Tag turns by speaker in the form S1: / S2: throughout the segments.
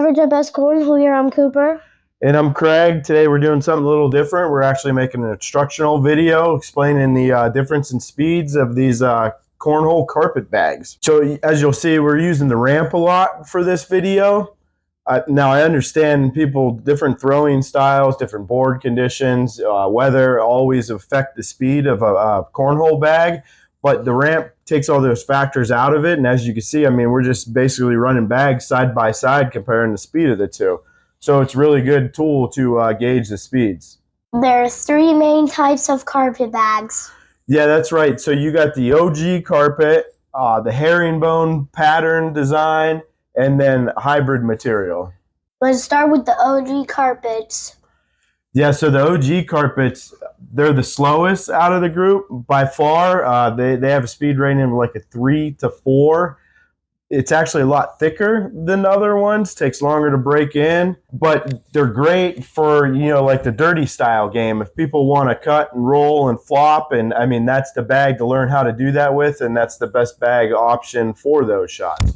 S1: Average at Best Cornhole here. I'm Cooper.
S2: And I'm Craig. Today we're doing something a little different. We're actually making an instructional video explaining the difference in speeds of these cornhole carpet bags. So as you'll see, we're using the ramp a lot for this video. Now I understand different throwing styles, different board conditions, weather always affect the speed of a cornhole bag, but the ramp takes all those factors out of it. And as you can see, I mean, we're just basically running bags side by side comparing the speed of the two. So it's a really good tool to gauge the speeds.
S1: There are three main types of carpet bags.
S2: Yeah, that's right. So you got the OG carpet, the herringbone pattern design, and then hybrid material.
S1: Let's start with the OG carpets.
S2: Yeah, so the OG carpets, they're the slowest out of the group by far. They have a speed rating of like a 3 to 4. It's actually a lot thicker than the other ones, takes longer to break in, but they're great for, like the dirty style game. If people want to cut and roll and flop, and I mean, that's the bag to learn how to do that with, and that's the best bag option for those shots.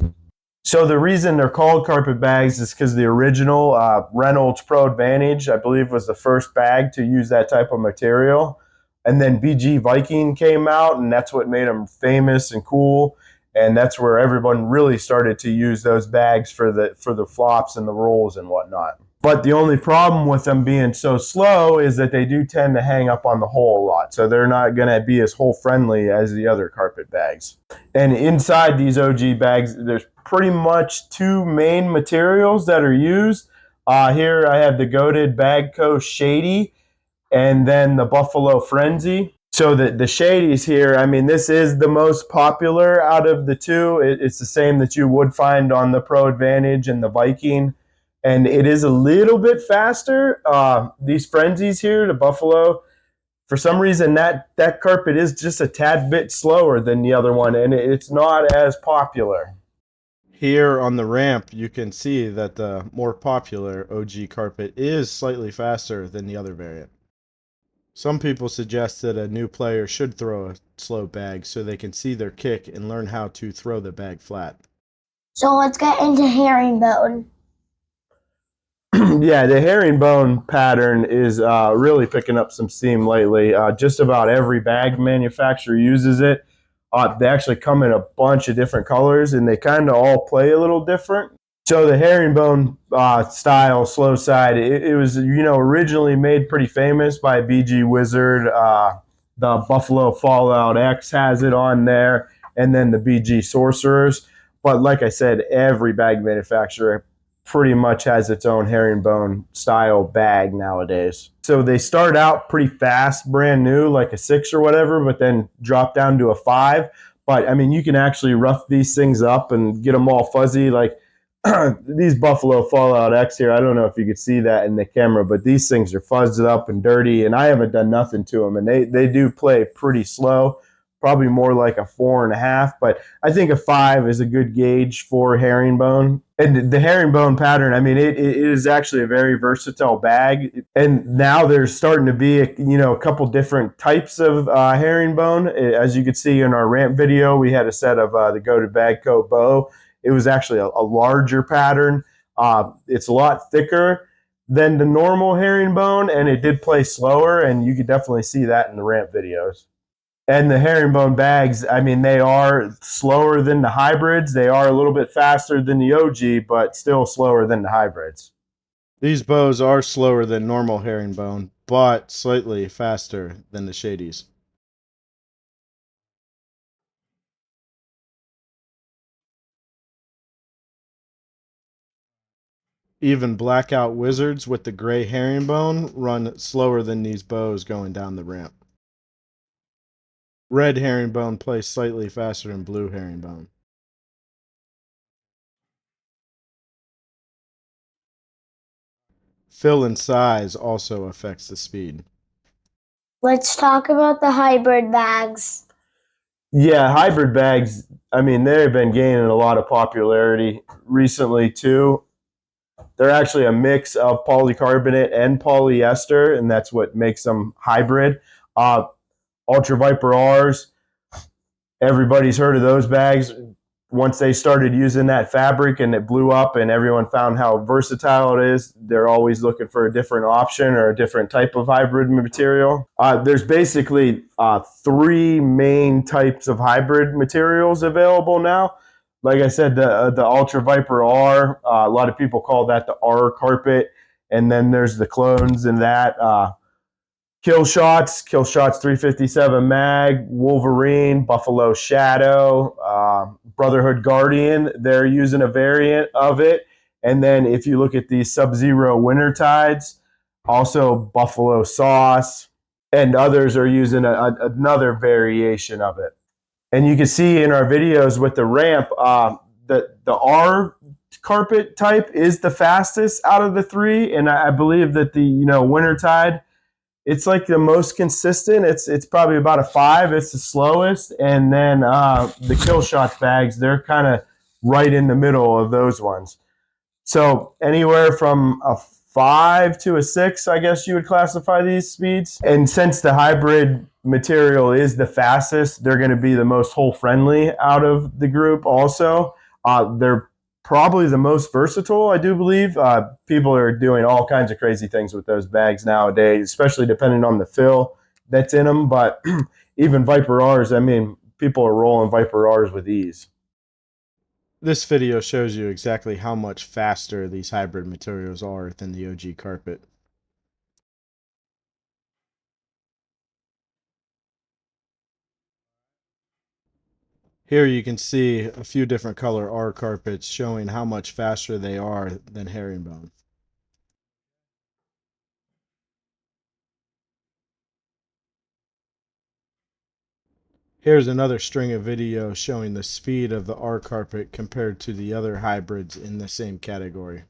S2: So the reason they're called carpet bags is because the original Reynolds Pro Advantage, I believe, was the first bag to use that type of material. And then BG Viking came out, and that's what made them famous and cool. And that's where everyone really started to use those bags for the flops and the rolls and whatnot. But the only problem with them being so slow is that they do tend to hang up on the hole a lot. So they're not going to be as hole friendly as the other carpet bags. And inside these OG bags, there's pretty much two main materials that are used. Here I have the Goated Bagco Shady and then the Buffalo Frenzy. So the Shadies here, I mean, this is the most popular out of the two. It's the same that you would find on the Pro Advantage and the Viking. And it is a little bit faster. These Frenzies here, the Buffalo, for some reason that carpet is just a tad bit slower than the other one, and it's not as popular. Here on the ramp, you can see that the more popular OG carpet is slightly faster than the other variant. Some people suggest that a new player should throw a slow bag so they can see their kick and learn how to throw the bag flat.
S1: So let's get into herringbone.
S2: Yeah, the herringbone pattern is really picking up some steam lately. Just about every bag manufacturer uses it. They actually come in a bunch of different colors, and they kind of all play a little different. So the herringbone style slow side, it was originally made pretty famous by BG Wizard. The Buffalo Fallout X has it on there, and then the BG Sorcerers. But like I said, every bag manufacturer pretty much has its own herringbone style bag nowadays. So they start out pretty fast, brand new, like a 6 or whatever, but then drop down to a 5. But I mean, you can actually rough these things up and get them all fuzzy. Like these Buffalo Fallout X here, I don't know if you could see that in the camera, but these things are fuzzed up and dirty, and I haven't done nothing to them. And they do play pretty slow, probably more like a 4.5, but I think a 5 is a good gauge for herringbone. And the herringbone pattern, I mean, it is actually a very versatile bag. And now there's starting to be a couple different types of herringbone. As you could see in our ramp video, we had a set of the Goated Bagco bow. It was actually a larger pattern. It's a lot thicker than the normal herringbone, and it did play slower, and you could definitely see that in the ramp videos. And the herringbone bags, I mean, they are slower than the hybrids. They are a little bit faster than the OG, but still slower than the hybrids. These bows are slower than normal herringbone, but slightly faster than the Shadies. Even blackout wizards with the gray herringbone run slower than these bows going down the ramp. Red herringbone plays slightly faster than blue herringbone. Fill and size also affects the speed.
S1: Let's talk about the hybrid bags.
S2: Yeah, hybrid bags, I mean, they've been gaining a lot of popularity recently too. They're actually a mix of polycarbonate and polyester, and that's what makes them hybrid. Ultra Viper R's, everybody's heard of those bags. once they started using that fabric and it blew up and everyone found how versatile it is, they're always looking for a different option or a different type of hybrid material. There's basically three main types of hybrid materials available now. Like I said, the Ultra Viper R, a lot of people call that the R carpet. And then there's the clones in that. Kill Shots 357 Mag, Wolverine, Buffalo Shadow, Brotherhood Guardian. They're using a variant of it. And then if you look at the Sub-Zero Winter Tides, also Buffalo Sauce, and others are using another variation of it. And you can see in our videos with the ramp, the R carpet type is the fastest out of the three. And I believe that the Winter Tide, it's like the most consistent. It's probably about a 5. It's the slowest. And then the Kill Shots bags, they're kind of right in the middle of those ones. So anywhere from a 5 to a 6, I guess you would classify these speeds. And since the hybrid material is the fastest, they're going to be the most hole friendly out of the group also. They're probably the most versatile, I do believe. People are doing all kinds of crazy things with those bags nowadays, especially depending on the fill that's in them. But even Viper R's, I mean, people are rolling Viper R's with ease.
S3: This video shows you exactly how much faster these hybrid materials are than the OG carpet. Here you can see a few different color R carpets showing how much faster they are than herringbone. Here's another string of videos showing the speed of the R carpet compared to the other hybrids in the same category.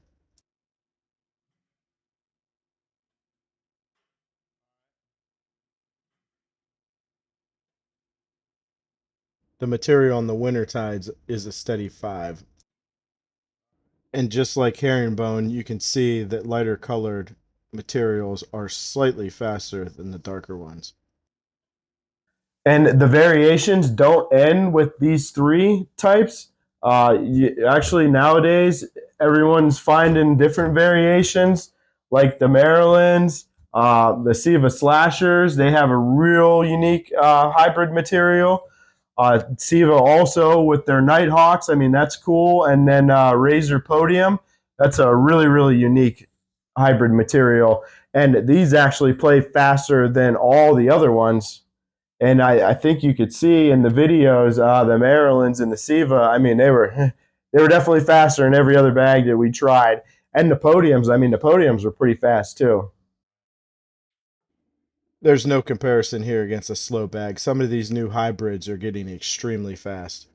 S3: The material on the Winter Tides is a steady 5. And just like herringbone, you can see that lighter colored materials are slightly faster than the darker ones.
S2: And the variations don't end with these three types. Actually, nowadays, everyone's finding different variations, like the Marylands, the Siva Slashers. They have a real unique hybrid material. Siva also with their Nighthawks. I mean, that's cool. And then Razor Podium. That's a really, really unique hybrid material. And these actually play faster than all the other ones. And I think you could see in the videos, the Marylands and the Siva, I mean, they were definitely faster than every other bag that we tried. And the podiums, I mean, the podiums were pretty fast too.
S3: There's no comparison here against a slow bag. Some of these new hybrids are getting extremely fast.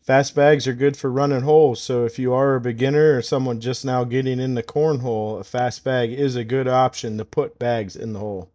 S3: Fast bags are good for running holes, so if you are a beginner or someone just now getting into cornhole, a fast bag is a good option to put bags in the hole.